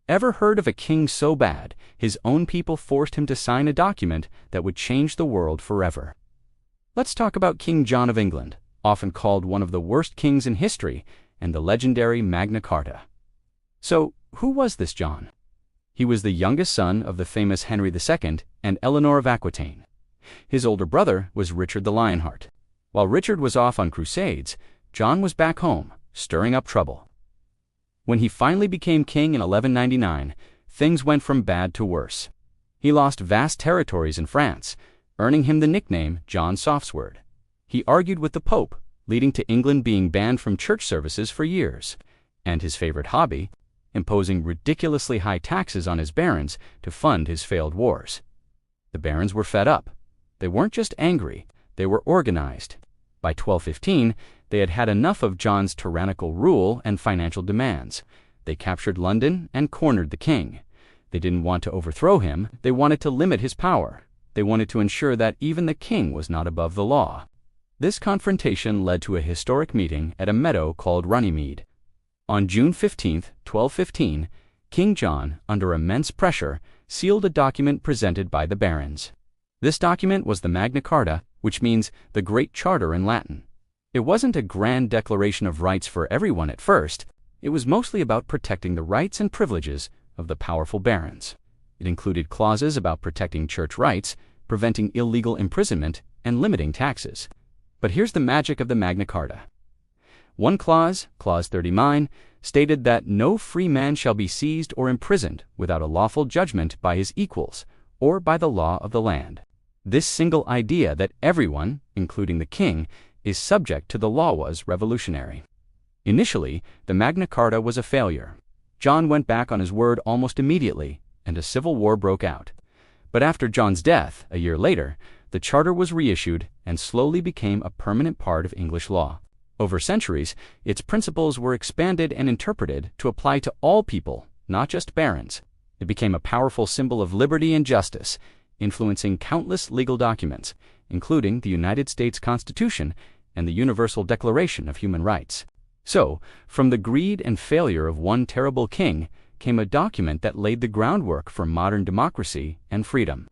Ever heard of a king so bad, his own people forced him to sign a document that would change the world forever? Let's talk about King John of England, often called one of the worst kings in history, and the legendary Magna Carta. So, who was this John? He was the youngest son of the famous Henry II and Eleanor of Aquitaine. His older brother was Richard the Lionheart. While Richard was off on crusades, John was back home, stirring up trouble. When he finally became king in 1199, things went from bad to worse. He lost vast territories in France, earning him the nickname John Softsword. He argued with the Pope, leading to England being banned from church services for years. And his favorite hobby, imposing ridiculously high taxes on his barons to fund his failed wars. The barons were fed up. They weren't just angry, they were organized. By 1215, they had had enough of John's tyrannical rule and financial demands. They captured London and cornered the king. They didn't want to overthrow him, they wanted to limit his power. They wanted to ensure that even the king was not above the law. This confrontation led to a historic meeting at a meadow called Runnymede. On June 15, 1215, King John, under immense pressure, sealed a document presented by the barons. This document was the Magna Carta, which means the Great Charter in Latin. It wasn't a grand declaration of rights for everyone at first. It was mostly about protecting the rights and privileges of the powerful barons. It included clauses about protecting church rights, preventing illegal imprisonment, and limiting taxes. But here's the magic of the Magna Carta. One clause, Clause 39, stated that no free man shall be seized or imprisoned without a lawful judgment by his equals or by the law of the land. This single idea that everyone, including the king, is subject to the law was revolutionary. Initially, the Magna Carta was a failure. John went back on his word almost immediately, and a civil war broke out. But after John's death, a year later, the charter was reissued and slowly became a permanent part of English law. Over centuries, its principles were expanded and interpreted to apply to all people, not just barons. It became a powerful symbol of liberty and justice, influencing countless legal documents, including the United States Constitution and the Universal Declaration of Human Rights. So, from the greed and failure of one terrible king came a document that laid the groundwork for modern democracy and freedom.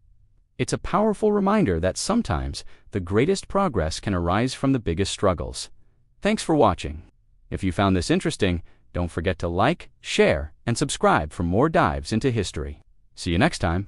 It's a powerful reminder that sometimes the greatest progress can arise from the biggest struggles. Thanks for watching. If you found this interesting, don't forget to like, share, and subscribe for more dives into history. See you next time.